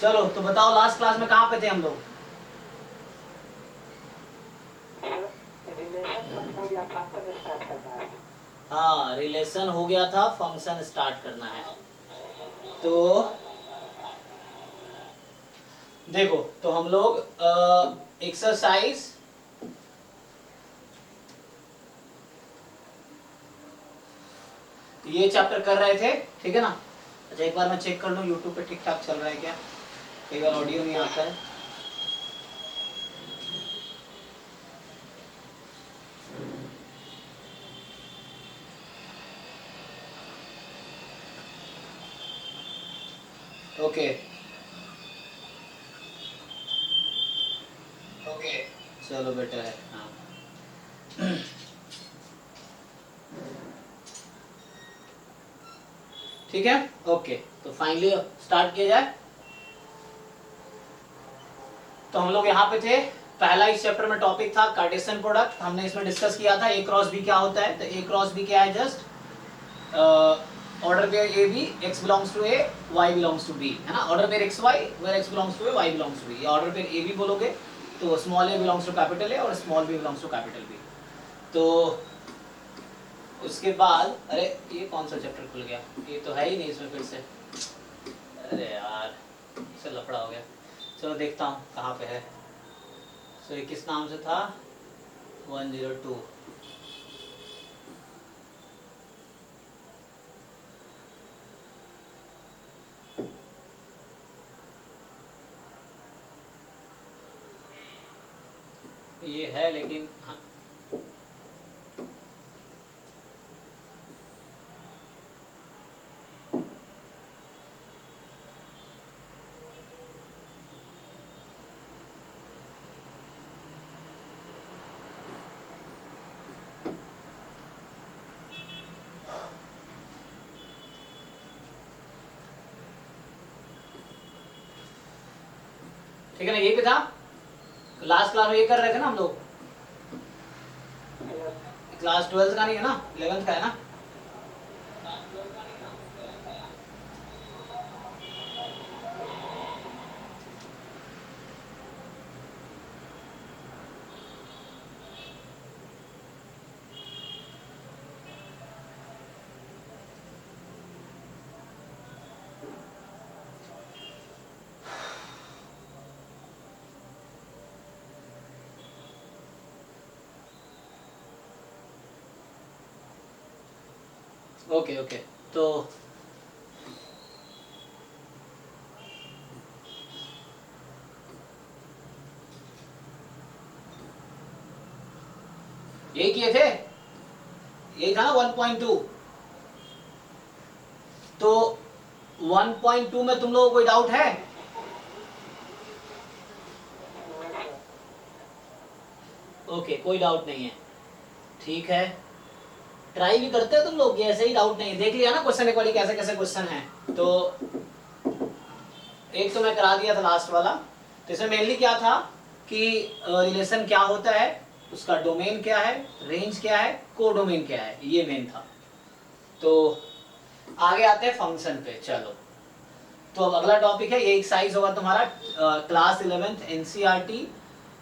चलो तो बताओ लास्ट क्लास में कहाँ पे थे हम लोग? हाँ, रिलेशन हो गया था, फंक्शन स्टार्ट करना है। तो देखो, तो हम लोग एक्सरसाइज ये चैप्टर कर रहे थे, ठीक है ना? अच्छा, एक बार मैं चेक कर लूँ यूट्यूब पे ठीक ठाक चल रहा है क्या, कई बार ऑडियो नहीं आता है। ओके ओके, चलो बेटर है। हाँ ठीक है, ओके। तो फाइनली स्टार्ट किया जाए। तो हम लोग यहाँ पे थे, पहला इस चैप्टर में टॉपिक था कार्टेशियन प्रोडक्ट। हमने इसमें डिस्कस किया था ए क्रॉस बी क्या होता है। तो ए क्रॉस बी क्या है? Just order pair A B, X belongs to A, Y belongs to B, है ना? Order pair X Y, where X belongs to A, Y belongs to B. Order pair A B बोलोगे तो small A belongs to capital A और small B belongs to capital B. तो उसके बाद, अरे ये कौन सा चैप्टर खुल गया? ये तो है ही नहीं इसमें फिर से। अरे यार, इससे लफड़ा हो गया। चलो देखता हूँ कहाँ पे है। तो ये किस नाम से था? 102। ये है लेकिन हाँ, ठीक है ना? यही पे था लास्ट क्लास में, ये कर रहे थे ना हम लोग। क्लास 12 का नहीं है ना, 11th का है ना? ओके ओके, तो यही किए थे, यही था ना 1.2। तो 1.2 में तुम लोगों को कोई डाउट है? ओके, कोई डाउट नहीं है, ठीक है। ट्राई भी करते हो तुम लोग कि ऐसे ही डाउट नहीं है? देख लिया ना क्वेश्चन एक बारी कैसे कैसे क्वेश्चन है। तो एक तो मैं करा दिया था लास्ट वाला। तो इसमें मेनली क्या था कि रिलेशन क्या होता है, उसका डोमेन क्या है, रेंज क्या है, कोडोमेन क्या है, ये मेन था। तो आगे आते हैं फंक्शन पे। चलो, तो अब अगला टॉपिक है, ये एक्सरसाइज होगा तुम्हारा क्लास 11th एनसीईआरटी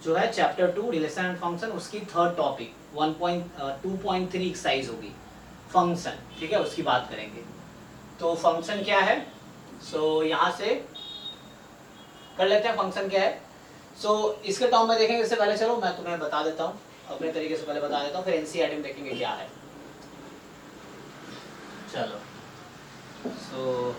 जो है चैप्टर 2 रिलेशन एंड फंक्शन, उसकी थर्ड टॉपिक 1.2.3 एक्सरसाइज होगी फंक्शन, ठीक है? उसकी बात करेंगे। तो फंक्शन क्या है? सो यहाँ से कर लेते हैं फंक्शन क्या है। सो इसके टर्म में देखेंगे इससे पहले, चलो मैं तुम्हें बता देता हूँ अपने तरीके से, पहले बता देता हूँ, फिर एनसीईआरटी में देखेंगे क्या है। चलो, सो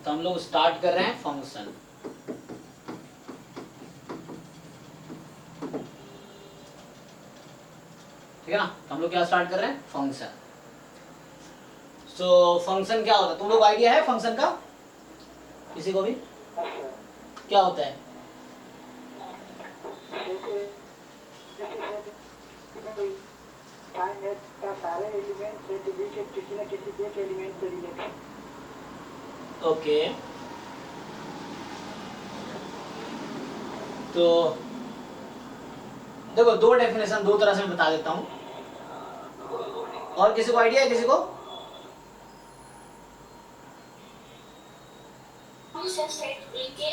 तो हम लोग स्टार्ट कर रहे हैं फंक्शन। ठीक है ना? तो हम लोग क्या स्टार्ट कर रहे हैं? फंक्शन। सो फंक्शन क्या होता है? तुम लोग आइडिया है फंक्शन का किसी को भी? क्या होता है? ओके, तो देखो दो डेफिनेशन दो तरह से मैं बता देता हूँ। और किसी को आइडिया है किसी को? सेट ए के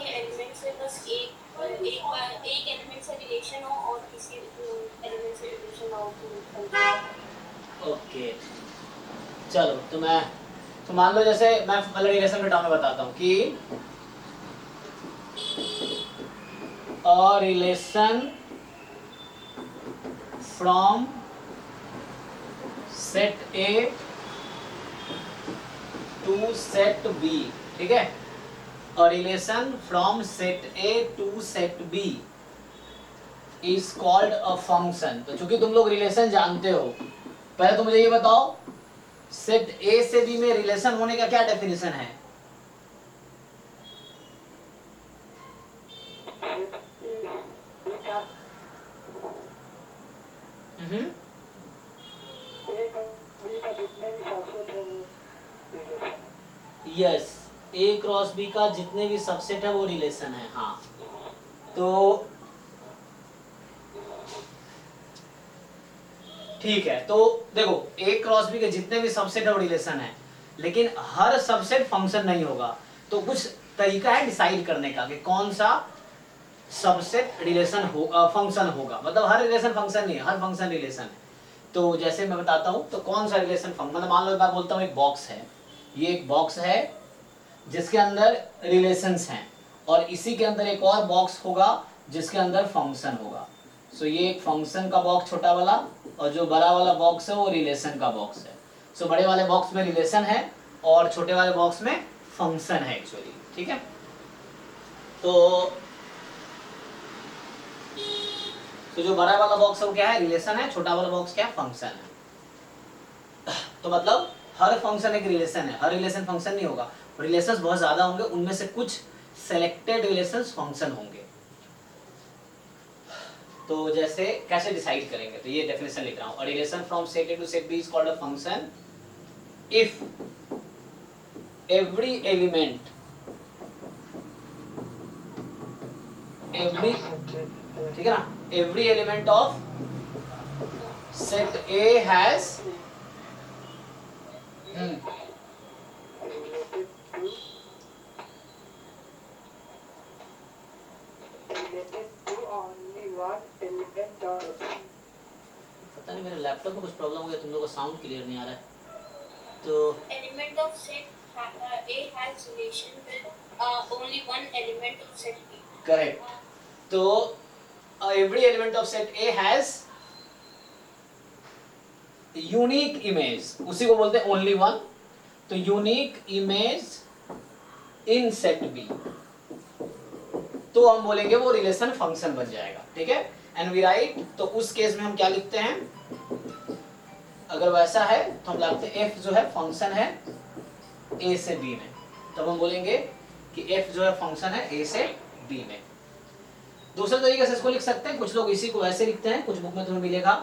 एलिमेंट से बस एक बार एक एलिमेंट से रिलेशन हो और किसी एलिमेंट से रिलेशन ना हो। ओके चलो तो मान लो जैसे मैं मतलब रिलेशन के टर्म में बताता हूँ कि a relation from set A to set B, ठीक है, a relation from set A to set B is called a function. तो चूंकि तुम लोग रिलेशन जानते हो, पहले तो मुझे ये बताओ सेट ए से बी में रिलेशन होने का क्या डेफिनेशन है? यस, ए क्रॉस बी का जितने भी सबसेट है वो रिलेशन है। हाँ तो ठीक है, तो देखो ए क्रॉस बी के जितने भी सबसेट है वो रिलेशन है, लेकिन हर सबसेट फंक्शन नहीं होगा। तो कुछ तरीका है डिसाइड करने का कि कौन सा सबसेट रिलेशन हो फंक्शन होगा। मतलब हर रिलेशन फंक्शन नहीं है, हर फंक्शन रिलेशन है। तो जैसे मैं बताता हूँ तो कौन सा रिलेशन फंक्शन, मतलब मान लो मैं बोलता हूँ एक बॉक्स है, ये एक बॉक्स है जिसके अंदर रिलेशंस हैं, और इसी के अंदर एक और बॉक्स होगा जिसके अंदर फंक्शन होगा। सो ये एक फंक्शन का बॉक्स छोटा वाला, और जो बड़ा वाला बॉक्स है वो रिलेशन का बॉक्स है। सो बड़े वाले बॉक्स में रिलेशन है और छोटे वाले बॉक्स में फंक्शन है एक्चुअली, ठीक है। तो जो बड़ा वाला बॉक्स है वो क्या है? रिलेशन है। छोटा वाला बॉक्स क्या है? फंक्शन है। तो मतलब हर फंक्शन एक रिलेशन है, हर रिलेशन फंक्शन नहीं होगा। रिलेशंस बहुत ज्यादा होंगे, उनमें से कुछ सेलेक्टेड रिलेशंस फंक्शन होंगे। तो जैसे कैसे डिसाइड करेंगे, तो ये डेफिनेशन लिख रहा हूं। A relation from set A to set B is called a function if every element ठीक है ना, every element of set A has पता नहीं मेरे लैपटॉप में कुछ प्रॉब्लम हो गया, तुम लोगों को साउंड क्लियर नहीं आ रहा है। तो element of set A has relation with only one element of set B. Correct. तो every element of set A has unique image, उसी को बोलते हैं ओनली वन। तो unique image in set B, तो हम बोलेंगे वो रिलेशन फंक्शन बन जाएगा, ठीक है। एंड वी राइट, तो उस केस में हम क्या लिखते हैं? अगर वैसा है तो हम लिखते हैं एफ जो है फंक्शन है ए से बी में, तब हम बोलेंगे कि एफ जो है फंक्शन है ए से बी में। दूसरे तरीके से इसको लिख सकते हैं, कुछ लोग इसी को ऐसे लिखते हैं, कुछ बुक में तुम्हें मिलेगा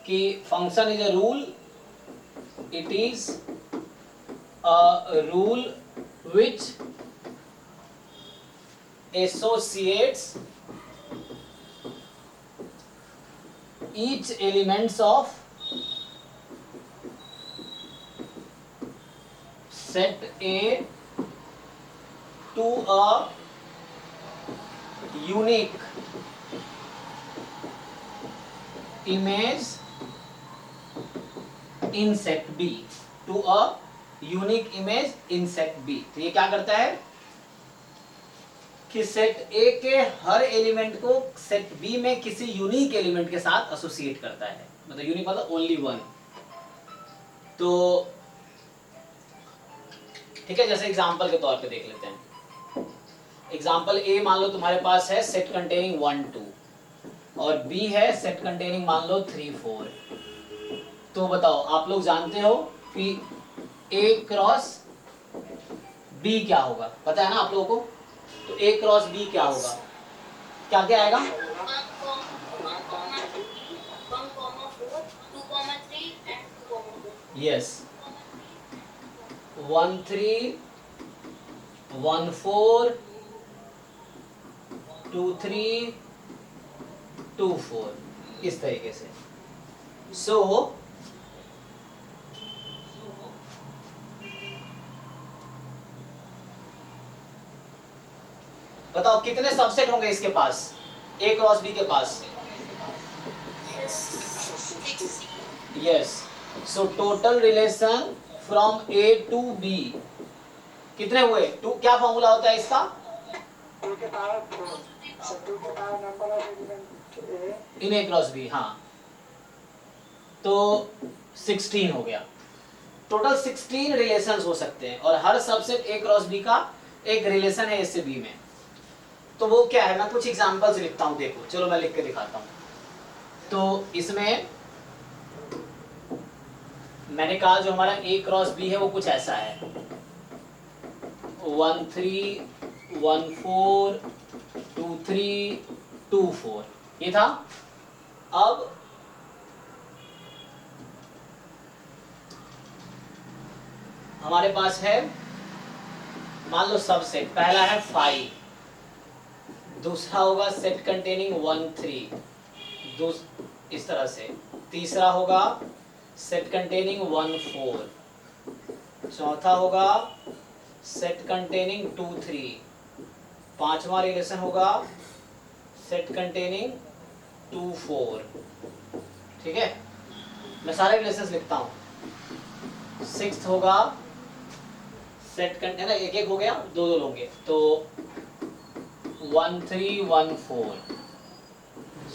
कि function is a rule, it is a rule which associates each elements of set A to a unique image in set B, to a unique image in set B। तो ये क्या करता है कि सेट ए के हर एलिमेंट को set B में किसी यूनिक एलिमेंट के साथ एसोसिएट करता है। मतलब यूनिक मतलब ओनली वन। तो ठीक है, जैसे एग्जांपल के तौर पे देख लेते हैं। एग्जांपल ए मान लो तुम्हारे पास है सेट कंटेनिंग 1 2, और बी है सेट कंटेनिंग मान लो 3 4। तो बताओ, आप लोग जानते हो कि ए क्रॉस बी क्या होगा? पता है ना आप लोगों को? तो ए क्रॉस बी क्या होगा? क्या क्या आएगा? 1, 2, 3 यस, 1 3 1 4 2 3 2 4, इस तरीके से। सो बताओ कितने सबसेट होंगे इसके पास, ए क्रॉस बी के पास? Yes. So total relation from A to B कितने हुए? टू, क्या फॉर्मूला होता है इसका? इन ए क्रॉस बी, हाँ। तो 16 हो गया। टोटल 16 रिलेशंस हो सकते हैं और हर सबसेट ए क्रॉस बी का एक रिलेशन है ए से बी में। तो वो क्या है, मैं कुछ एग्जांपल्स लिखता हूं, देखो चलो मैं लिख के दिखाता हूं। तो इसमें मैंने कहा जो हमारा ए क्रॉस बी है वो कुछ ऐसा है, 1 3 1 4 2 3 2 4, ये था। अब हमारे पास है, मान लो सबसेट पहला है 5, दूसरा होगा सेट कंटेनिंग 1 3, इस तरह से, तीसरा होगा सेट कंटेनिंग 1 4, चौथा होगा सेट कंटेनिंग 2 3, पांचवा रिलेशन होगा सेट कंटेनिंग 2 4। ठीक है, मैं सारे रिलेशंस लिखता हूं। सिक्स्थ होगा सेट कंटेन, एक एक हो गया, दो दो होंगे, तो 1 3 1 4।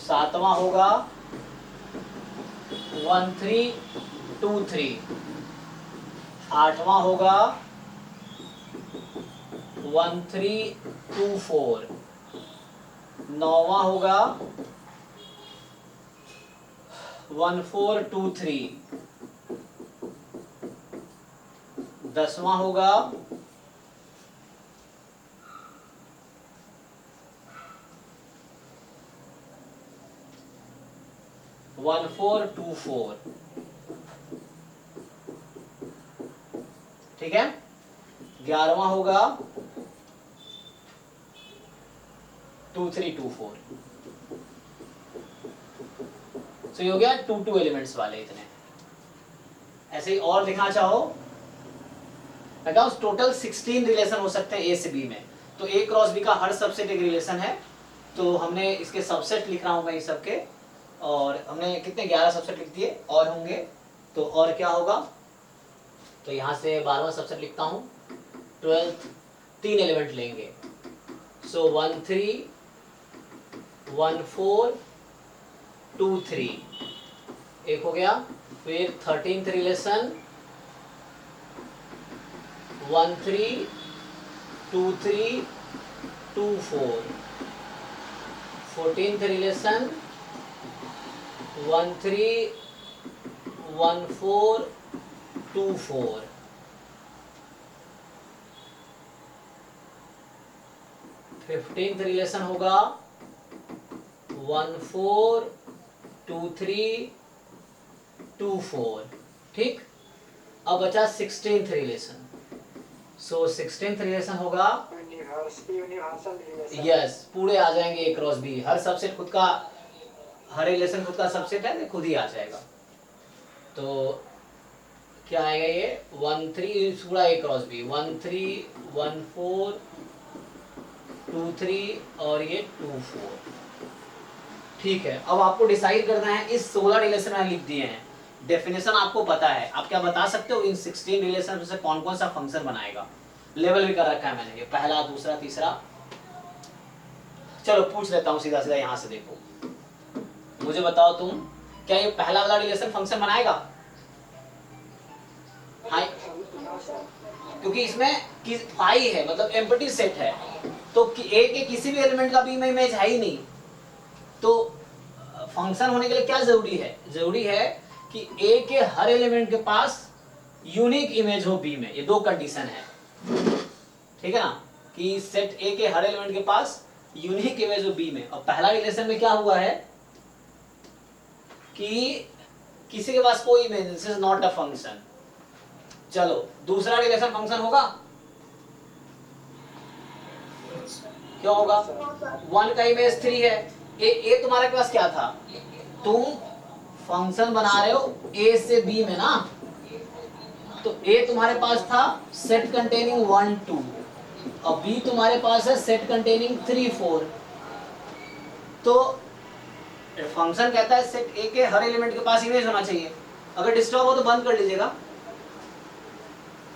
सातवां होगा 1 3 2 3। आठवां होगा 1 3 2 4। नौवां होगा 1 4 2 3। 10वां होगा 1 4 2 4। ठीक है। 11वां होगा 2 3 2 4। तो ये हो गया 2 2 एलिमेंट्स वाले इतने। ऐसे ही और लिखना चाहो, मैं कहूँ टोटल 16 रिलेशन हो सकते हैं ए से बी में। तो ए क्रॉस बी का हर सबसेट एक रिलेशन है। तो हमने इसके सबसेट लिख रहा हूं मैं इस सबके, और हमने कितने 11 सबसेट लिख दिए, और होंगे तो और क्या होगा, तो यहाँ से 12वां सबसेट लिखता हूँ। 12th 3 एलिमेंट लेंगे, सो 1 3 1 4 2 3 एक हो गया। फिर 13th relation 1 3 2 3 2 4। 14th relation 1 3 1 4 2 4। 15th relation होगा 1 4 2 3 2 4। ठीक, अब बचा 16th रिलेशन। सो 16th रिलेशन होगा, यस, पूरे आ जाएंगे ए क्रॉस बी। हर सबसेट खुद का, हर रिलेशन खुद का सबसेट है, खुद ही आ जाएगा। तो क्या आएगा ये 1 3 पूरा ए क्रॉस बी, 1 3 1 4 2 3 और ये 2 4। ठीक है, अब आपको डिसाइड करना है, इस 16 रिलेशन मैंने लिख दिए हैं, डेफिनेशन आपको पता है, आप क्या बता सकते हो इन 16 रिलेशन में से कौन कौन सा फंक्शन बनाएगा। लेवल भी कर रखा है मैंने, ये पहला दूसरा तीसरा। चलो पूछ लेता हूँ सीधा सीधा यहाँ से, देखो मुझे बताओ तुम, क्या ये पहला वाला रिलेशन फंक्शन बनाएगा? हाँ, क्योंकि इसमें 5 है, मतलब एम्प्टी सेट है, तो ए के किसी भी एलिमेंट का बी में इमेज है ही नहीं। तो फंक्शन होने के लिए क्या जरूरी है? जरूरी है कि ए के हर एलिमेंट के पास यूनिक इमेज हो बी में। ये दो कंडीशन है, ठीक है ना, कि सेट ए के हर एलिमेंट के पास यूनिक इमेज हो बी में। और पहला रिलेशन में क्या हुआ है कि किसी के पास कोई image, this is not a function. चलो दूसरा रिलेशन फंक्शन होगा, क्यों होगा? 1 का इमेज 3 है। ए तुम्हारे पास क्या था? तुम फंक्शन बना रहे हो ए से बी में ना, तो ए तुम्हारे पास था सेट कंटेनिंग 1 2, और बी तुम्हारे पास है सेट कंटेनिंग 3 4। तो फंक्शन कहता है सेट ए के हर एलिमेंट के पास इमेज होना चाहिए। अगर डिस्टर्ब हो तो बंद कर लीजिएगा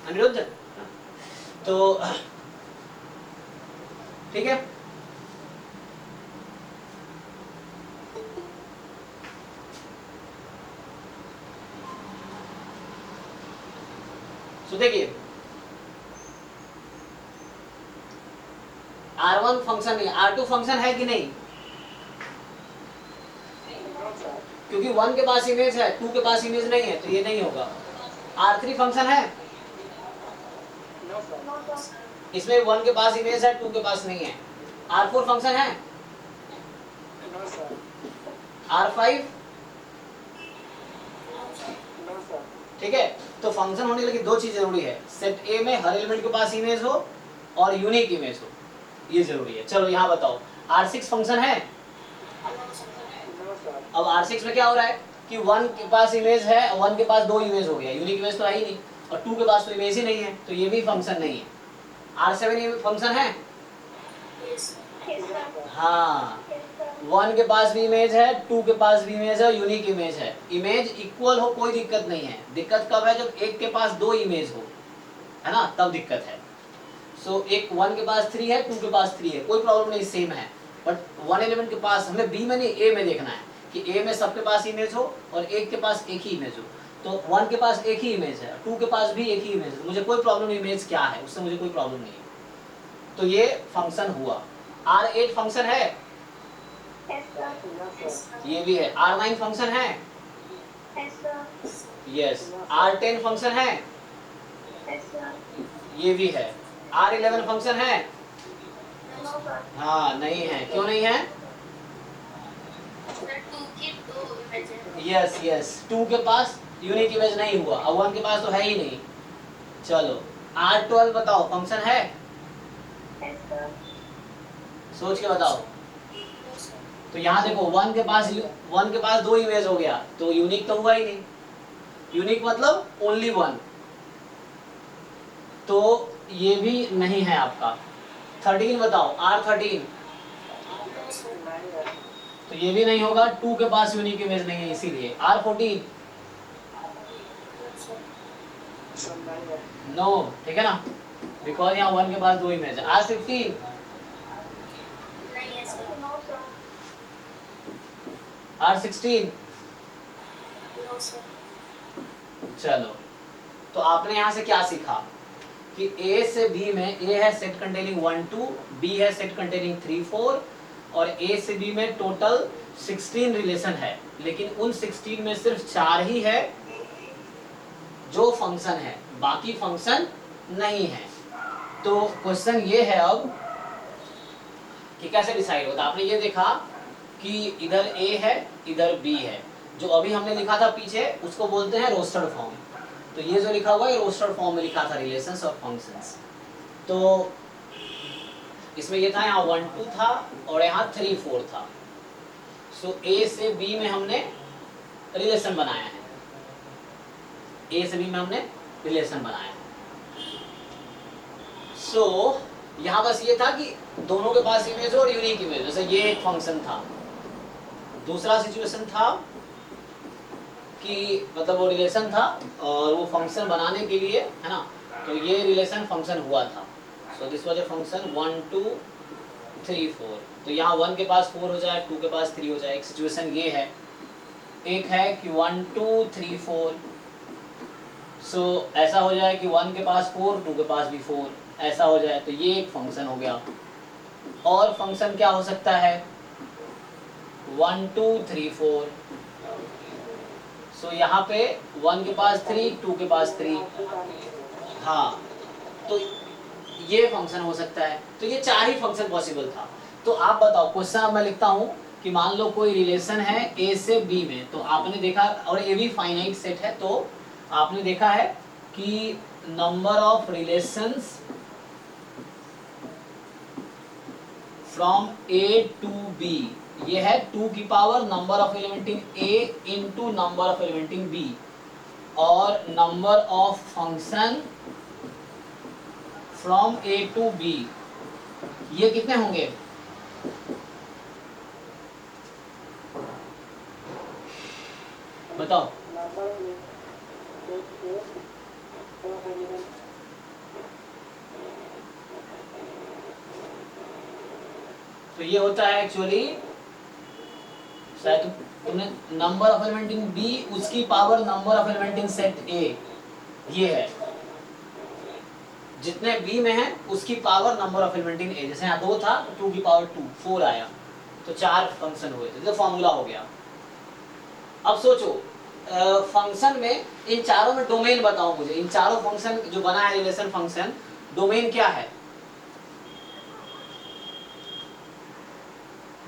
अनिरुद्ध। तो ठीक है, तो देखिए R1 फंक्शन नहीं, R2 फंक्शन है कि नहीं? क्योंकि 1 के पास इमेज है, 2 के पास इमेज नहीं है, तो ये नहीं होगा। R3 फंक्शन है, इसमें 1 के पास इमेज है, 2 के पास नहीं है। R4 फंक्शन है, R5 ठीक है। तो फंक्शन होने के लिए दो चीज जरूरी है, सेट ए में हर एलिमेंट के पास इमेज हो और यूनिक इमेज हो, ये जरूरी है। चलो यहाँ बताओ, R6 फंक्शन है? अब R6 में क्या हो रहा है कि 1 के पास इमेज है, 1 के पास 2 इमेज हो गया, यूनिक इमेज तो है ही नहीं, और 2 के पास तो इमेज ही नहीं है, तो ये भी फंक्शन नहीं है। R7 फंक्शन है? हाँ, 1 के पास भी इमेज है, 2 के पास भी इमेज है, यूनिक इमेज है। इमेज इक्वल हो कोई दिक्कत नहीं है, दिक्कत कब है? जब एक के पास 2 इमेज हो, है ना, तब दिक्कत है। सो एक 1 के पास 3 है, 2 के पास 3 है, कोई प्रॉब्लम नहीं, सेम है। बट 1 एलिमेंट के पास हमें बी में नहीं ए में देखना है कि ए में सबके पास इमेज हो और एक के पास एक ही इमेज हो। तो 1 के पास एक ही इमेज है, 2 के पास भी एक ही इमेज है, मुझे कोई प्रॉब्लम नहीं इमेज क्या है, उससे मुझे कोई प्रॉब्लम नहीं है। तो ये फंक्शन हुआ। R8 फंक्शन है? ये भी है। R9 फंक्शन है? यस। R10 फंक्शन है? ये भी है। R11 फंक्शन है? हाँ नहीं है, क्यों नहीं है? यस यस, 2 के पास यूनिक इमेज नहीं हुआ, और 1 के पास तो है ही नहीं। चलो R12 बताओ, फंक्शन है? सोच के बताओ। तो यहाँ देखो 1 के पास 2 इमेज हो गया, तो यूनिक तो हुआ ही नहीं। यूनिक मतलब ओनली 1, तो ये भी नहीं है आपका। 13 बताओ, R13 तो ये भी नहीं होगा, 2 के पास यूनिक इमेज नहीं है इसीलिए। R14 नो, ठीक है ना, बिकॉज यहाँ 1 के पास 2 इमेज है। R15 R16 चलो, तो आपने यहाँ से क्या सीखा कि A से B में A है सेट कंटेनिंग 1 2, B है सेट कंटेनिंग 3 4, और A से B में टोटल 16 रिलेशन है, लेकिन उन 16 में सिर्फ 4 ही है जो फंक्शन है, बाकी फंक्शन नहीं है। तो क्वेश्चन ये है अब कि कैसे डिसाइड होता है। आपने ये देखा कि इधर A है, इधर B है, जो अभी हमने लिखा था पीछे उसको बोलते हैं रोस्टेड फॉर्म। तो ये जो लिखा हुआ है रोस्टेड फॉर्म में लिखा था रिलेशंस और फंक्शंस। तो इसमें ये था, यहाँ 1 2 था और यहाँ 3 4 था। सो A से B में हमने रिलेशन बनाया है, A से B में हमने रिलेशन बनाया है। सो यहाँ बस ये था कि दोनों के पास इमेज हो और यूनिक इमेज, जैसे ये एक फंक्शन था। दूसरा सिचुएशन था कि मतलब वो रिलेशन था और वो फंक्शन बनाने के लिए, है ना, तो ये रिलेशन फंक्शन हुआ था। So this was a function 1 2 3 4। तो यहाँ 1 के पास 4 हो जाए, 2 के पास 3 हो जाए। एक सिचुएशन ये है, एक है कि 1 2 3 4। सो ऐसा हो जाए कि 1 के पास 4, 2 के पास भी 4, ऐसा हो जाए, तो ये एक फंक्शन हो गया। और फंक्शन क्या हो सकता है? 1 2 3 4। सो यहाँ पे 1 के पास 3, 2 के पास 3, हाँ, तो ये फंक्शन हो सकता है। तो ये 4 ही फंक्शन पॉसिबल था। तो आप बताओ, क्वेश्चन अब मैं लिखता हूँ कि मान लो कोई रिलेशन है A से B में, तो आपने देखा, और A भी फाइनाइट सेट है, तो आपने देखा है कि number of relations from A to B, ये है 2 की power number of element in A into number of element in B, और number of function from A to B, ये कितने होंगे? बताओ। तो ये होता है एक्चुअली, शायद तुमने number of element in B उसकी power number of element in set A, ये है जितने बी में है उसकी power number of element in A. जैसे यहाँ 2 था तो 2 की पावर 2, 4 आया, तो 4 फंक्शन हुए थे, तो फॉर्मूला हो गया। अब सोचो फंक्शन में इन चारों में डोमेन बताओ मुझे, इन चारों फंक्शन जो बना है रिलेशन फंक्शन, डोमेन क्या है?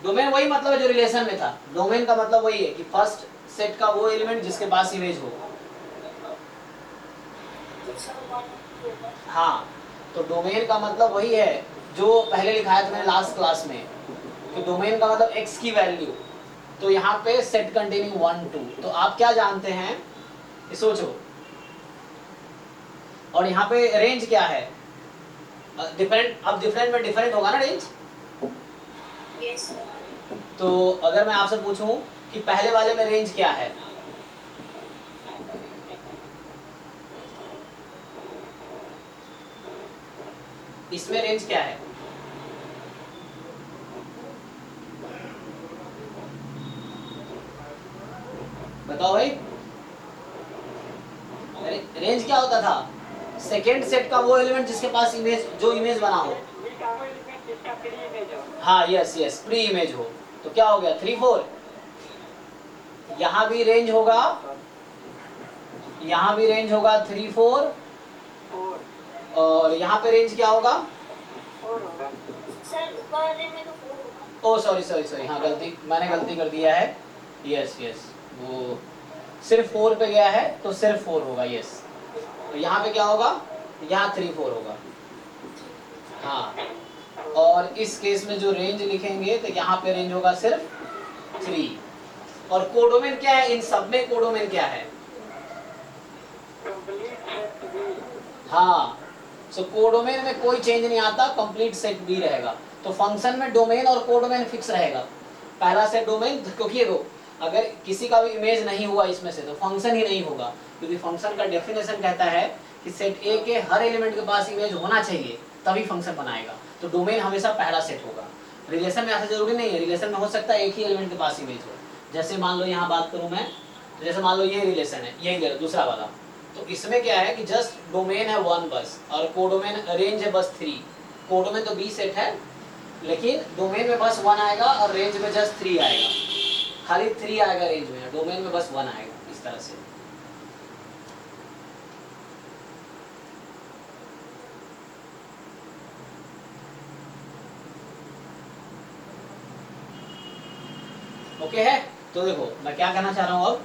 डोमेन वही मतलब है जो रिलेशन में था, डोमेन का मतलब वही है कि फर्स्ट सेट का वो एलिमेंट जिसके पास इमेज हो। हाँ, तो डोमेन का मतलब वही है जो पहले लिखाया था मैंने लास्ट क्लास में, कि डोमेन का मतलब x की वैल्यू। तो यहाँ पे सेट कंटेनिंग 1 2, तो आप क्या जानते हैं ये सोचो। और यहाँ पे रेंज क्या है? डिफरेंट, अब डिफरेंट में डिफरेंट होगा ना रेंज। यस। तो अगर मैं आपसे पूछूं कि पहले वाले में रेंज क्या है, इसमें रेंज क्या है? बताओ भाई। रेंज क्या होता था? सेकेंड सेट का वो एलिमेंट जिसके पास इमेज, जो इमेज बना हो। हाँ यस यस, प्री इमेज हो। तो क्या हो गया 3 4। यहाँ भी रेंज होगा, यहाँ भी रेंज होगा 3 4, और यहाँ पे रेंज क्या होगा? सर ऊपर वाले में तो 4 होगा। ओ सॉरी सॉरी सॉरी, हाँ गलती, मैंने गलती कर दिया है। यस यस, वो सिर्फ 4 पे गया है तो सिर्फ 4 होगा। यस, तो यहाँ पे क्या होगा? यहाँ 3 4 होगा। हाँ, और इस केस में जो रेंज लिखेंगे तो यहाँ पे रेंज होगा सिर्फ 3। और कोडोमेन क्या है? इन सब में कोडोमेन क्या है? हाँ, सो कोडोमेन में कोई चेंज नहीं आता, कंप्लीट सेट बी रहेगा। तो फंक्शन में डोमेन और कोडोमेन फिक्स रहेगा। पहला सेट डोमेन, क्योंकि देखो अगर किसी का भी इमेज नहीं हुआ इसमें से तो फंक्शन ही नहीं होगा, क्योंकि फंक्शन का डेफिनेशन कहता है कि सेट ए के हर एलिमेंट के पास इमेज होना चाहिए तभी फंक्शन बनाएगा। तो डोमेन हमेशा पहला सेट होगा। रिलेशन में ऐसा जरूरी नहीं है, रिलेशन में हो सकता है एक ही एलिमेंट के पास इमेज हो। जैसे मान लो यहाँ बात करूँ मैं, तो जैसे मान लो ये रिलेशन है, यही ले लो दूसरा वाला, तो इसमें क्या है कि जस्ट डोमेन है 1 बस, और कोडोमेन रेंज है बस 3। कोडोमेन तो बी सेट है, लेकिन डोमेन में बस 1 आएगा और रेंज में जस्ट 3 आएगा। खाली 3 आएगा रेंज में, डोमेन में बस 1 आएगा, इस तरह से। ओके है? तो देखो मैं क्या कहना चाह रहा हूं अब,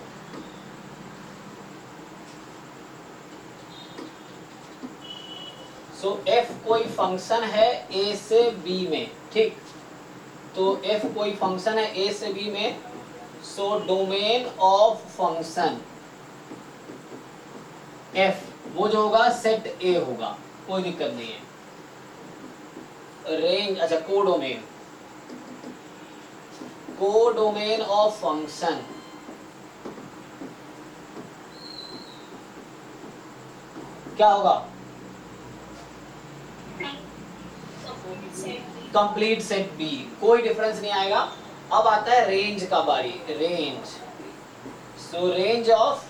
सो f कोई फंक्शन है a से b में, ठीक? तो f कोई फंक्शन है a से b में, so domain of function f वो जो होगा सेट a होगा, कोई दिक्कत नहीं है। रेंज, अच्छा कोडोमेन, कोडोमेन ऑफ फंक्शन क्या होगा? कंप्लीट सेट बी, कोई डिफरेंस नहीं आएगा। अब आता है रेंज का बारी, रेंज। सो रेंज ऑफ,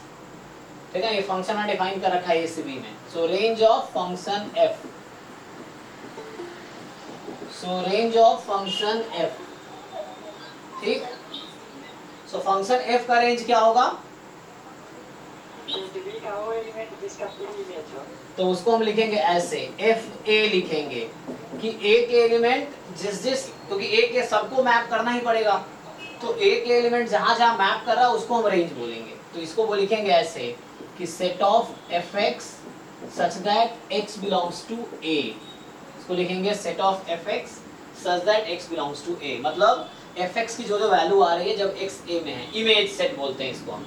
ठीक है, ये फंक्शन में डिफाइन कर रखा है ए से बी में। सो range of function F, so range of function F, ठीक? सो फंक्शन एफ का रेंज क्या होगा? तो उसको हम लिखेंगे ऐसे, एफ ए लिखेंगे कि ए के एलिमेंट जिस क्योंकि ए के सबको मैप करना ही पड़ेगा, तो ए के एलिमेंट जहां जहां मैप कर रहा है उसको हम रेंज बोलेंगे। तो इसको वो लिखेंगे ऐसे कि set of F X such that X belongs to A, इसको लिखेंगे set of F X such that x belongs to a, मतलब fx की जो जो वैल्यू आ रही है जब x a में है, इमेज सेट बोलते हैं इसको हम,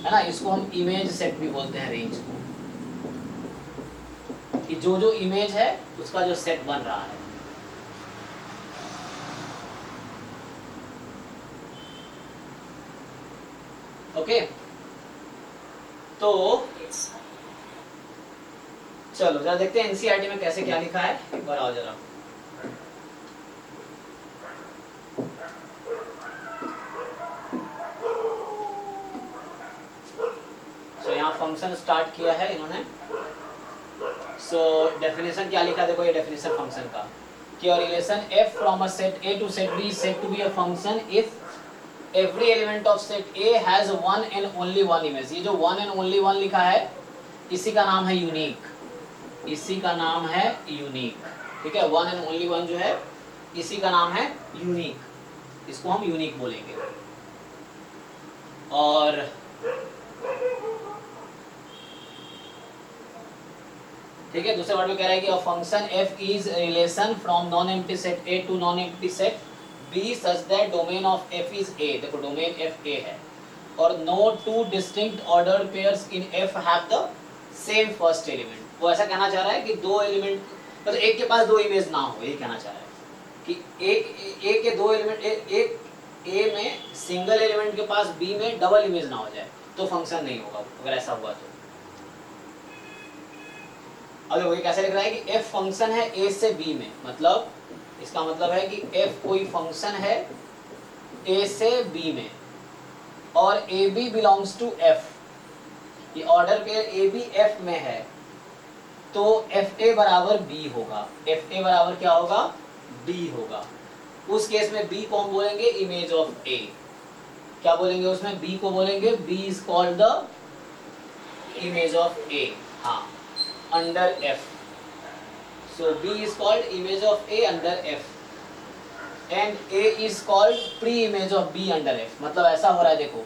है ना, इसको हम इमेज सेट भी बोलते हैं रेंज को, कि जो जो इमेज है उसका जो सेट बन रहा है। ओके तो चलो जरा देखते हैं एनसीईआरटी में कैसे क्या लिखा है, एक बार आओ जरा। सो यहाँ फंक्शन स्टार्ट किया है इन्होंने। सो डेफिनेशन क्या लिखा है, देखो ये डेफिनेशन फंक्शन का, कि a relation f from a set A to set B is said to be a function if every element of set A has one and only one image। ये जो one and only one लिखा है इसी का नाम है unique, इसी का नाम है यूनिक, ठीक है। वन एंड ओनली वन जो है इसी का नाम है यूनिक, इसको हम यूनिक बोलेंगे। और ठीक है, दूसरे वर्ड में कह रहा है कि a function f is relation from non empty set A to non empty set B such that domain of f is A। देखो डोमेन f A है और no two distinct ordered pairs in f have the same first element. वो ऐसा कहना चाह रहा है कि दो एलिमेंट, मतलब एक के पास दो इमेज ना हो, ये कहना चाह रहा है कि एक के दो एलिमेंट, एक A में सिंगल एलिमेंट के पास B में डबल इमेज ना हो जाए तो फंक्शन नहीं होगा, अगर ऐसा हुआ तो। अब देखो ये कैसे लिख रहा है कि f फंक्शन है A से B में, मतलब इसका मतलब है कि f कोई फंक्शन है A से B में और AB बिलोंग्स टू F, ये ऑर्डर पेयर AB F में है तो FA बराबर B होगा। FA बराबर क्या होगा, B होगा। उस केस में B को हम बोलेंगे इमेज ऑफ A। क्या बोलेंगे उसमें, B को बोलेंगे B is called the image of A, हाँ, under F। So B is called image of A under F and A is called pre-image of B under F। मतलब ऐसा हो रहा है, देखो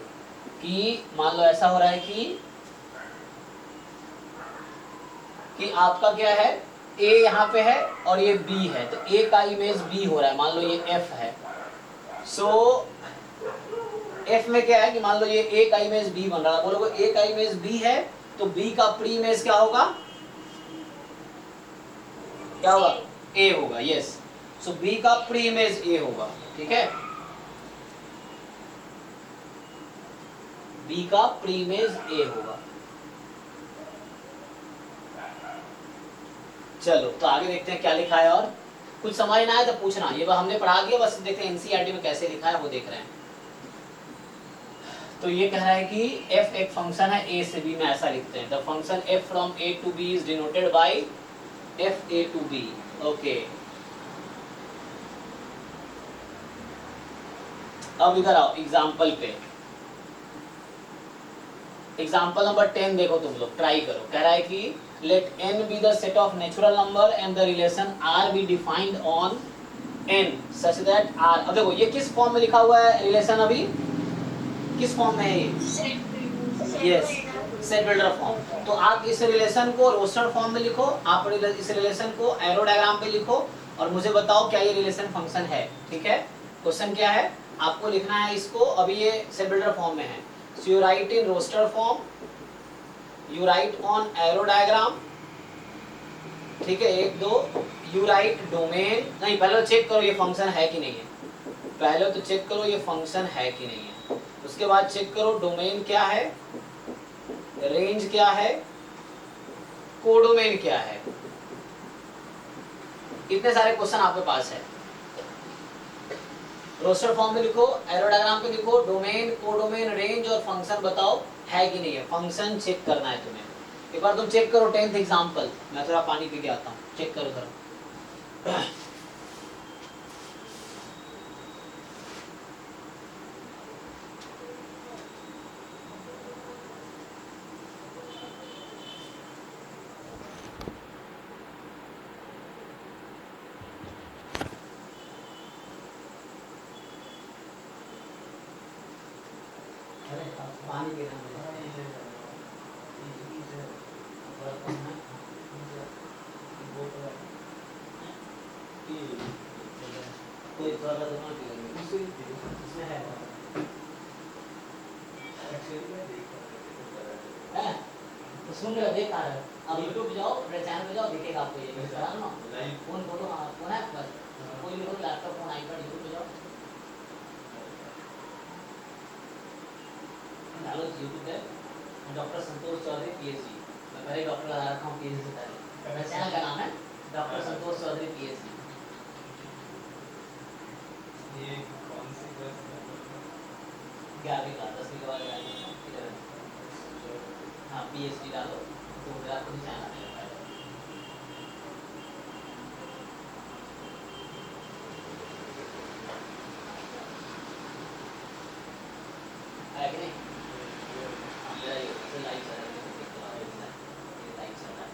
कि मान लो ऐसा हो रहा है कि आपका क्या है, A यहाँ पे है और ये B है, तो A का इमेज B हो रहा है, मान लो ये F है। So F में क्या है कि मान लो ये A का इमेज B बन रहा है, बोलोगे A का इमेज B है तो B का प्री इमेज क्या होगा, क्या होगा, A होगा, यस। सो B का प्री इमेज A होगा, ठीक है, B का प्री इमेज A होगा। चलो तो आगे देखते हैं क्या लिखा है, और कुछ समझ ना आए तो पूछना, ये बात हमने पढ़ा दिया, बस देखते हैं एनसीईआरटी में कैसे लिखा है वो देख रहे हैं। तो ये कह रहा है कि f एक फंक्शन है A से B में, ऐसा लिखते हैं, the function f from A to B is denoted by f A to B। Okay अब इधर आओ एग्जाम्पल पे, एग्जाम्पल नंबर 10 देखो, तुम लोग ट्राई करो। कह रहा है कि let n be the set of natural number and the relation r be defined on n such that r। अब देखो ये किस फॉर्म में लिखा हुआ है रिलेशन, अभी किस फॉर्म में है ये, यस, सेट बिल्डर फॉर्म। तो आप इस रिलेशन को रोस्टर फॉर्म में लिखो, आप इस रिलेशन को एरो डायग्राम पे लिखो और मुझे बताओ क्या ये रिलेशन फंक्शन है, ठीक है। क्वेश्चन क्या है, आपको लिखना है इसको, अभी ये सेट बिल्डर फॉर्म में है, so you write in roster form, you write on arrow diagram, ठीक है, 1 2, यू राइट डोमेन, नहीं पहले चेक करो ये फंक्शन है कि नहीं है, पहले तो चेक करो ये फंक्शन है कि नहीं है, उसके बाद चेक करो डोमेन क्या है, रेंज क्या है, कोडोमेन क्या है। इतने सारे क्वेश्चन आपके पास है, रोस्टर फॉर्म में लिखो, एरो डायग्राम पे लिखो, डोमेन, कोडोमेन, रेंज और फंक्शन बताओ है कि नहीं है, फंक्शन चेक करना है तुम्हें। एक बार तुम चेक करो 10th एग्जांपल, मैं थोड़ा पानी पी के आता हूँ, चेक करो जरा। पानी पीना वाला दोनों इसमें है हैं? तो सुन रहे हो, देख आ रहे हो। अब यूट्यूब पे जाओ, मेरे चैनल पे जाओ, दिखेगा आपको ये यूज करा लो ना। फोन खोलो, हाँ फोन है बस, कोई भी हो, लैपटॉप फोन आईपैड, यूट्यूब पे जाओ, डालो यूट्यूब पे डॉक्टर संतोष चौधरी पीएचडी। मैं पहले डॉक्टर लगा रखा हूँ पीएचडी से पहले। मेरे चैनल का नाम है डॉक्टर संतोष चौधरी पीएचडी। ये कौन सी क्लास है? 11वीं क्लास, 10वीं के बाद 11वीं। हाँ पीएचडी डालो तो मेरा खुद ही चैनल है। है कि नहीं? मेरा ये लाइव चल रहा है, ये लाइव चल रहा है।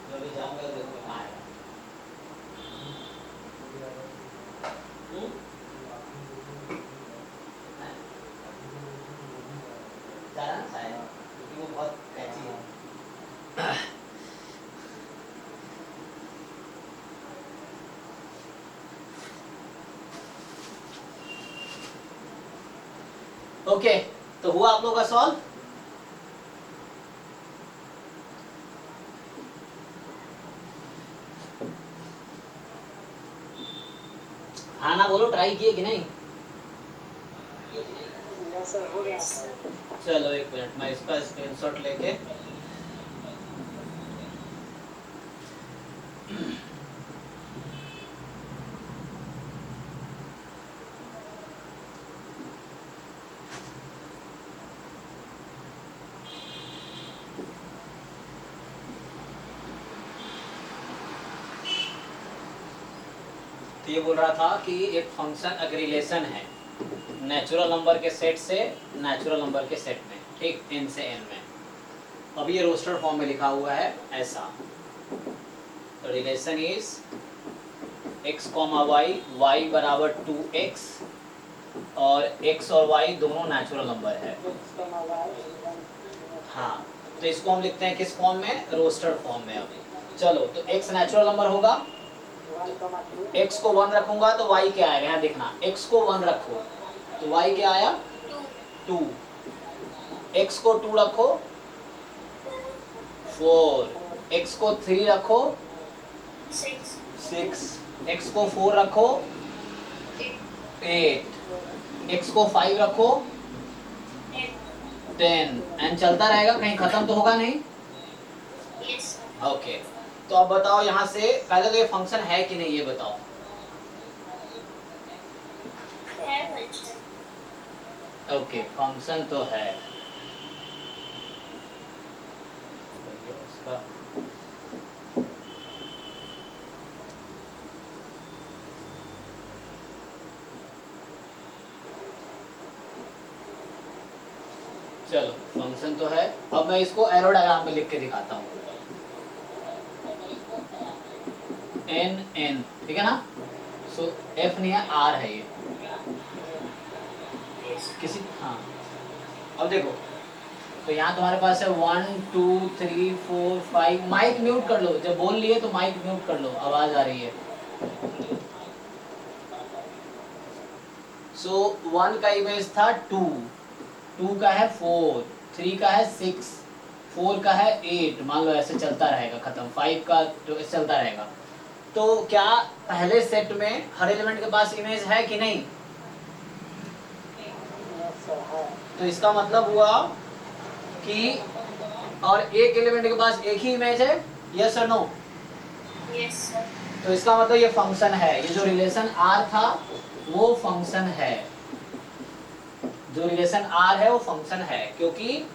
जो भी जाऊंगा देखो कहाँ आएगा। ज़्यादा ना शायद, क्योंकि वो बहुत कैची है। ओके, तो हुआ आप लोगों का सॉल्व? हाँ ना बोलो, ट्राई किए कि नहीं? चलो एक मिनट, मैं इसका स्क्रीनशॉट लेके तो ये बोल रहा था कि एक फंक्शन अगर रिलेशन है नेचुरल नंबर के सेट से नेचुरल नंबर के सेट में, ठीक, n से n में। अब ये रोस्टर फॉर्म में लिखा हुआ है ऐसा, तो relation is x, y, y बराबर 2x और x और y दोनों नेचुरल नंबर है। हाँ, तो इसको हम लिखते हैं किस फॉर्म में? रोस्टर फॉर्म में। अभी चलो, तो x नेचुरल नंबर होगा, x को 1 रखूंगा तो y क्या आएगा? यहाँ देखना, x को 1 रखो तो y क्या आया? 2। x को 2 रखो 4, x को 3 रखो 6, x को 4 रखो 8, x को 5 रखो 10, एंड चलता रहेगा, कहीं खत्म तो होगा नहीं। ओके, तो अब बताओ यहाँ से पहले तो ये फंक्शन है कि नहीं ये बताओ। ओके, फंक्शन तो है। उसका चलो, फंक्शन तो है। अब मैं इसको एरो डायग्राम में लिख के दिखाता हूँ। एन एन, ठीक है ना? सो एफ नहीं है, आर है ये किसी, हाँ। अब देखो, तो यहाँ तुम्हारे पास है 1 2 3 4 5। माइक म्यूट कर लो, जब बोल लिए तो माइक म्यूट कर लो, आवाज आ रही है। सो 1 का इमेज था 2, 2 का है 4, 3 का है 6, 4 का है 8, मान लो ऐसे चलता रहेगा खत्म, 5 का तो चलता रहेगा। तो क्या पहले सेट में हर एलिमेंट के पास इमेज है कि नहीं? तो इसका मतलब हुआ कि और एक एलिमेंट के पास एक ही इमेज है, यस और नो? Yes sir. तो इसका मतलब ये फंक्शन है, ये जो रिलेशन R था वो फंक्शन है, जो रिलेशन R है वो फंक्शन है, क्योंकि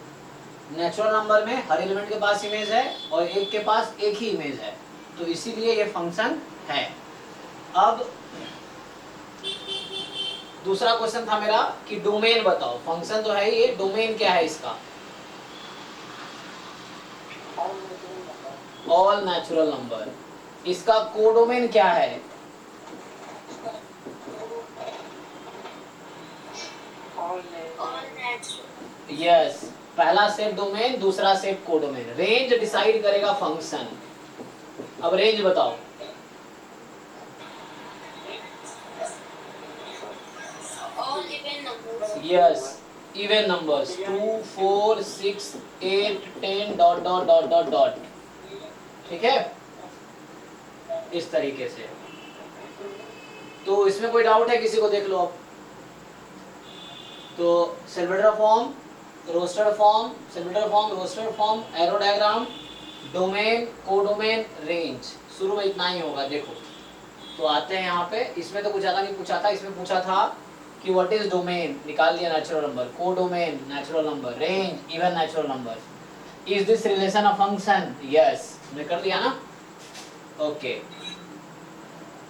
नेचुरल नंबर में हर एलिमेंट के पास इमेज है और एक के पास एक ही इमेज है, तो इसीलिए ये फंक्शन है। अब दूसरा क्वेश्चन था मेरा कि डोमेन बताओ। फंक्शन तो है ये, डोमेन क्या है इसका? All natural number. इसका कोडोमेन क्या है? यस, पहला सेट डोमेन, दूसरा सेट कोडोमेन। रेंज डिसाइड करेगा फंक्शन। अब रेंज बताओ। Yes, even numbers 2 4 6 8 10 dot dot dot dot dot, ठीक है, इस तरीके से। तो इसमें कोई डाउट है किसी को? देख लो आप। तो set builder form, roster form, set builder form, roster form, arrow diagram, domain, codomain, range, शुरू में इतना ही होगा। देखो तो आते हैं यहाँ पे। इसमें तो कुछ ज़्यादा नहीं पूछा था, इसमें पूछा था कि व्हाट इज डोमेन, निकाल लिया natural number, codomain natural number, range even natural number, is this relation a function, yes, हमने कर लिया ना, ओके।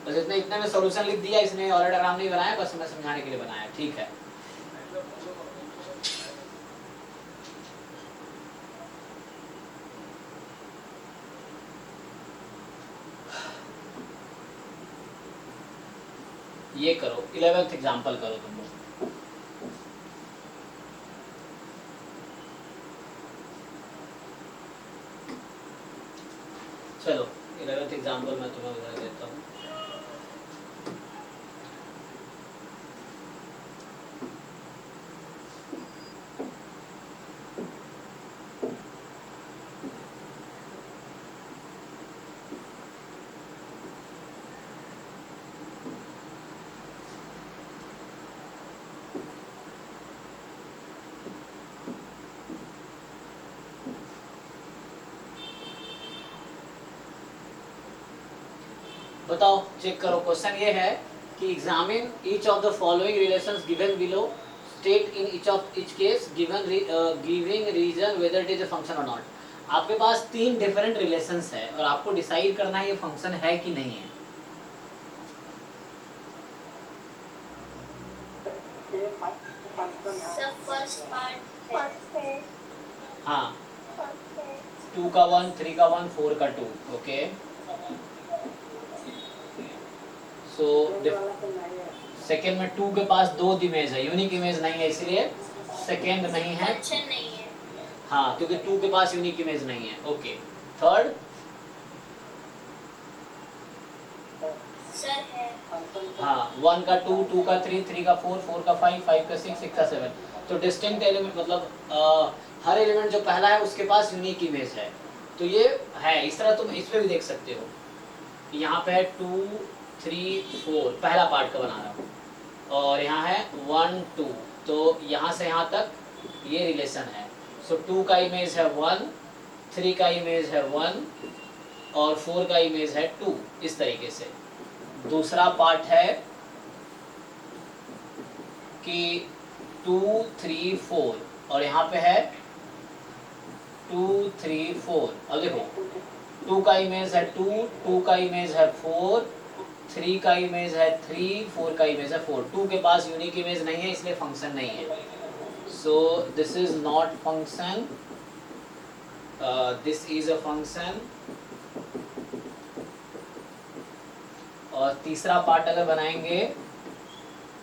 बस इतने में सॉल्यूशन लिख दिया, इसने और डायग्राम नहीं बनाया, बस मैं समझाने के लिए बनाया, ठीक है। ये करो, 11th एग्जांपल करो तुम लोग। चलो 11th एग्जांपल मैं तुम्हें उधर देता हूँ। बताओ, चेक करो। क्वेश्चन ये है कि examine each of the following relations given below, state in each case given giving reason whether it is a function और नॉट। आपके पास 3 डिफरेंट रिलेशंस है और आपको डिसाइड करना है ये फंक्शन है कि नहीं है। सब फर्स्ट पार्ट है। हाँ, 2 का 1, 3 का 1, 4 का 2, ओके। सो सेकेंड में 2 के पास 2 इमेज है, यूनिक इमेज नहीं है, इसलिए सेकेंड नहीं है, फंक्शन नहीं है। हाँ, क्योंकि 2 के पास यूनिक इमेज नहीं है, ओके। थर्ड सर है। हाँ, 1 का 2, 2 का 3, 3 का 4, 4 का 5, 5 का 6, 6 का 7। तो डिस्टिंक्ट एलिमेंट मतलब हर एलिमेंट जो पहला है उसके पास यूनिक इमेज है। तो ये है, इस तरह तुम इस पे भी देख सकते हो। यहाँ पे है 2 3 4, पहला पार्ट का बना रहा हूँ, और यहाँ है 1 2, तो यहाँ से यहाँ तक ये रिलेशन है। सो 2 का इमेज है 1, 3 का इमेज है 1 और 4 का इमेज है 2, इस तरीके से। दूसरा पार्ट है कि 2 3 4 और यहाँ पे है 2 3 4। अब देखो 2 का इमेज है 2, 2 का इमेज है 4, 3 का इमेज है 3, 4 का इमेज है 4। 2 के पास यूनिक इमेज नहीं है, इसलिए फंक्शन नहीं है। So this is not function, this is a function. और तीसरा पार्ट अगर बनाएंगे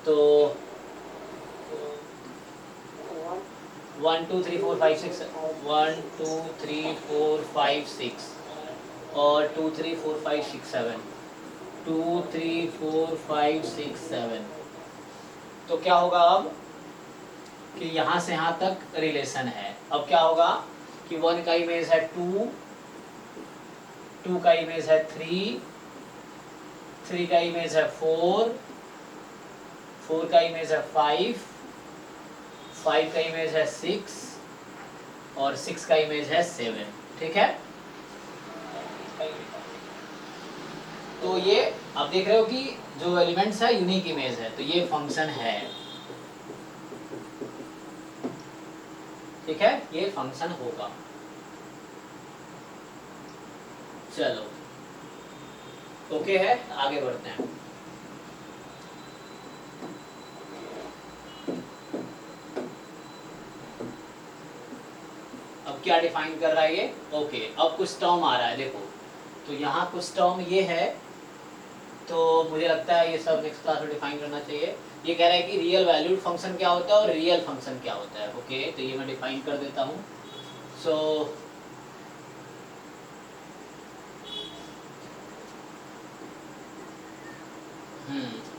तो 1 2 3 4 5 6, 1 2 3 4 5 6 और 2 3 4 5 6 7, 2 3 4 5 6 7। तो क्या होगा अब कि यहाँ से यहाँ तक रिलेशन है। अब क्या होगा कि 1 का इमेज है 2, 2 का इमेज है 3, 3 का इमेज है 4, 4 का इमेज है 5, 5 का इमेज है 6 और 6 का इमेज है 7, ठीक है। तो ये आप देख रहे हो कि जो एलिमेंट्स है यूनिक इमेज है, तो ये फंक्शन है, ठीक है, ये फंक्शन होगा। चलो ओके है, आगे बढ़ते हैं। अब क्या डिफाइन कर रहा है ये? ओके, अब कुछ टर्म आ रहा है, देखो। तो यहाँ कुछ टर्म ये है, तो मुझे लगता है ये सब नेक्स्ट क्लास में डिफाइन करना चाहिए। ये कह रहा है कि रियल वैल्यूड फंक्शन क्या होता है और रियल फंक्शन क्या होता है। ओके, तो ये मैं डिफाइन कर देता हूँ। सो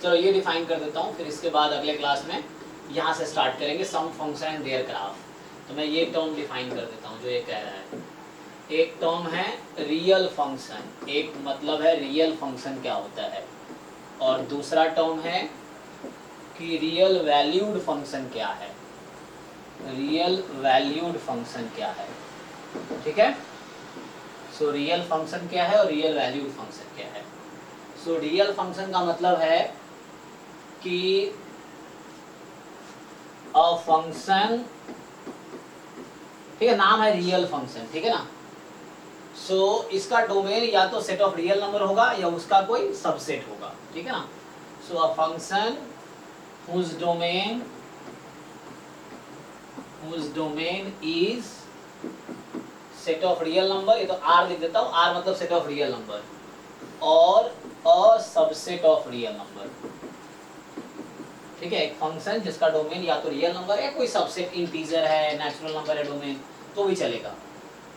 चलो ये डिफाइन कर देता हूँ, फिर इसके बाद अगले क्लास में यहाँ से स्टार्ट करेंगे सम फंक्शन एंड देयर ग्राफ। तो मैं ये टर्म डिफाइन कर देता हूँ जो ये कह रहा है। एक टर्म है रियल फंक्शन, एक मतलब है रियल फंक्शन क्या होता है, और दूसरा टर्म है कि रियल वैल्यूड फंक्शन क्या है, रियल वैल्यूड फंक्शन क्या है। ठीक है, सो रियल फंक्शन क्या है और रियल वैल्यूड फंक्शन क्या है। सो रियल फंक्शन का मतलब है कि अ फंक्शन, ठीक है, नाम है रियल फंक्शन, ठीक है ना। सो इसका डोमेन या तो सेट ऑफ रियल नंबर होगा या उसका कोई सबसेट होगा, ठीक है ना। So a function whose domain is set of real number, ये तो R लिख देता हूँ, R मतलब set of real number, और a subset of real number। ठीक है, एक फंक्शन जिसका डोमेन या तो रियल नंबर है, कोई सबसेट इंटीजर है, नेचुरल नंबर है डोमेन, तो भी चलेगा।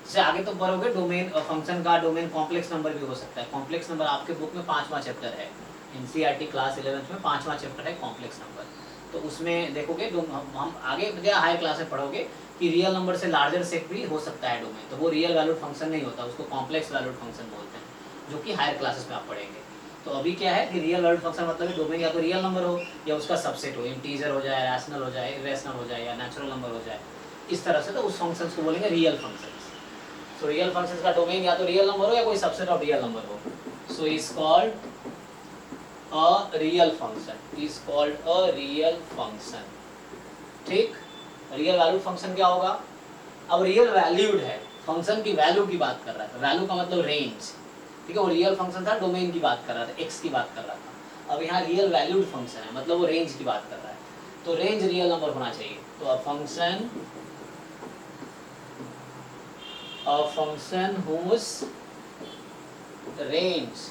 इससे आगे तो बढ़ोगे, डोमेन फंक्शन का डोमेन कॉम्प्लेक्स नंबर भी हो सकता है। कॉम्प्लेक्स नंबर आपके बुक में 5वां चैप्टर है, एनसीईआरटी क्लास 11th में 5वां चैप्टर है कॉम्प्लेक्स नंबर। तो उसमें देखोगे हम आगे हाई क्लास में पढ़ोगे कि रियल नंबर से लार्जर सेट भी हो सकता है डोमेन, तो वो रियल वैल्यूड फंक्शन नहीं होता, उसको कॉम्प्लेक्स वैल्यूड फंक्शन बोलते हैं, जो कि हायर क्लासेस में आप पढ़ेंगे। तो अभी क्या है कि रियल वैल्यूड फंक्शन मतलब डोमेन या तो रियल नंबर हो या उसका सबसेट हो, इंटीजर हो जाए, रैशनल हो जाए, इरेशनल हो जाए या नेचुरल नंबर हो जाए, इस तरह से। तो उस फंक्शन को बोलेंगे real function. So real function का डोमेन या तो रियल नंबर हो या कोई सबसेट ऑफ रियल नंबर हो, so is called a real function, is called a real function. ठीक, रियल वैल्यूड फंक्शन क्या होगा। अब रियल वैल्यूड है, फंक्शन की वैल्यू की बात कर रहा था, वैल्यू का मतलब रेंज, ठीक है। वो रियल फंक्शन था, डोमेन की बात कर रहा था, एक्स की बात कर रहा था। अब यहाँ रियल वैल्यूड फंक्शन है, मतलब वो रेंज की बात कर रहा है, तो रेंज रियल नंबर होना चाहिए। तो अ function whose range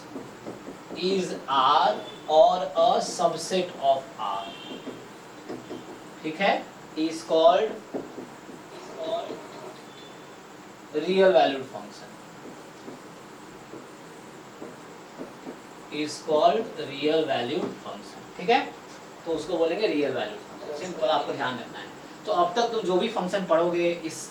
is R or a subset of R, ठीक है, is called real valued function, is called real valued function, ठीक है। तो उसको बोलेंगे रियल वैल्यूड फंक्शन, सिंपल, आपको ध्यान रखना है। तो अब तक तुम जो भी फंक्शन पढ़ोगे इस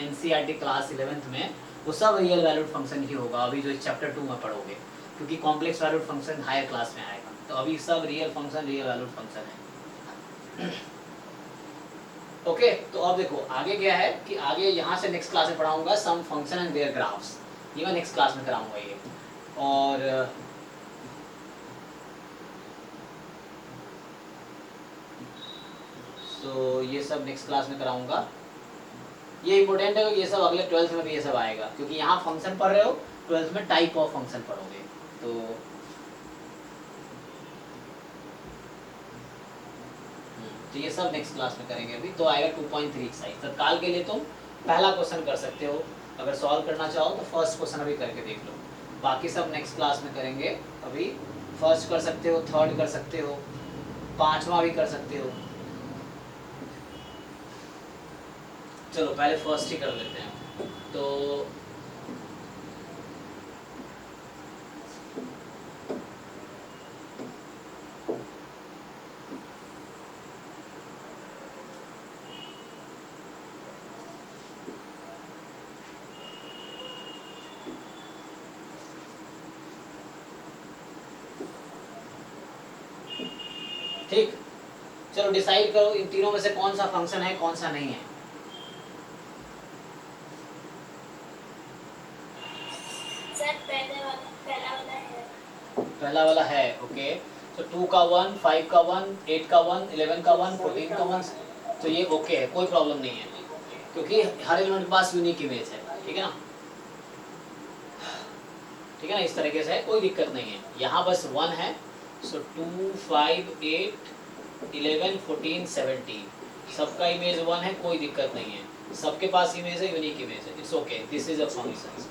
एनसीईआरटी क्लास 11th में, वो सब रियल वैल्यूड फंक्शन ही होगा। अभी जो इस चैप्टर 2 में पढ़ोगे, क्योंकि complex valued function higher class में आएगा, तो अभी सब real function, real valued function है। ओके, तो अब देखो आगे क्या है कि आगे यहाँ से नेक्स्ट क्लास में पढ़ाऊंगा सम फंक्शन एंड देयर ग्राफ्स, ये मैं नेक्स्ट क्लास में कराऊंगा ये। और तो ये सब नेक्स्ट क्लास में कराऊंगा। ये इंपॉर्टेंट है, ये सब अगले 12th में भी ये सब आएगा, क्योंकि यहाँ फंक्शन पढ़ रहे हो, 12th में टाइप ऑफ फंक्शन पढ़ोगे। तो ये सब नेक्स्ट क्लास में करेंगे। अभी तो आएगा 2.3 एक्सरसाइज। तत्काल के लिए तुम पहला क्वेश्चन कर सकते हो, अगर सॉल्व करना चाहो तो फर्स्ट क्वेश्चन अभी करके देख लो, बाकी सब नेक्स्ट क्लास में करेंगे। अभी फर्स्ट कर सकते हो, थर्ड कर सकते हो, 5वां भी कर सकते हो। चलो पहले फर्स्ट ही कर लेते हैं। तो ठीक, चलो डिसाइड करो इन तीनों में से कौन सा फंक्शन है, कौन सा नहीं है। पहला वाला है, ओके। तो 2 का 1, 5 का 1, 8 का 1, 11 का 1, 14 का 1, तो ये ओके है, कोई प्रॉब्लम नहीं है, क्योंकि हर एलिमेंट के पास यूनिक इमेज है, ठीक है ना, ठीक है ना। इस तरीके से कोई दिक्कत नहीं है। यहाँ बस 1 है, सो 2, 5, 8, 11, 14, 17 सबका इमेज 1 है, कोई दिक्कत नहीं है। सबके पास इमेज है, यूनिक इमेज है, it's okay, this is a function.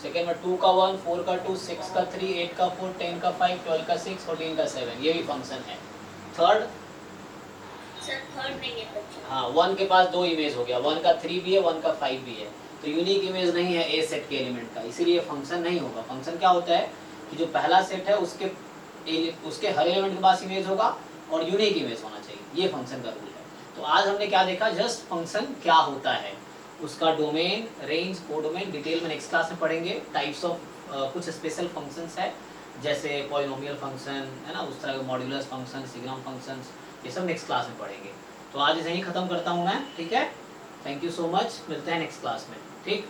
Second में 2 का 1, 4 का 2, 6 का 3, 8 का 4, 10 का 5, 12 का 6, 14 का 7, ये भी फंक्शन है। थर्ड नहीं है, हाँ, 1 के पास 2 इमेज हो गया, 1 का 3 भी है, 1 का 5 भी है, तो यूनिक इमेज नहीं है ए सेट के एलिमेंट का, इसीलिए फंक्शन नहीं होगा। फंक्शन क्या होता है कि जो पहला सेट है उसके हर एलिमेंट के पास इमेज होगा, और यूनिक इमेज होना चाहिए, ये फंक्शन का रूल है। तो आज हमने क्या देखा, जस्ट फंक्शन क्या होता है, उसका डोमेन, रेंज, कोडोमेन डिटेल में नेक्स्ट क्लास में पढ़ेंगे। टाइप्स ऑफ कुछ स्पेशल फंक्शंस है जैसे पॉलिनोमियल फंक्शन है ना, उस तरह के मॉड्यूलस फंक्शन, सिग्नम फंक्शंस, ये सब नेक्स्ट क्लास में पढ़ेंगे। तो आज इसे ही खत्म करता हूँ मैं, ठीक है। थैंक यू सो मच, मिलते हैं नेक्स्ट क्लास में, ठीक।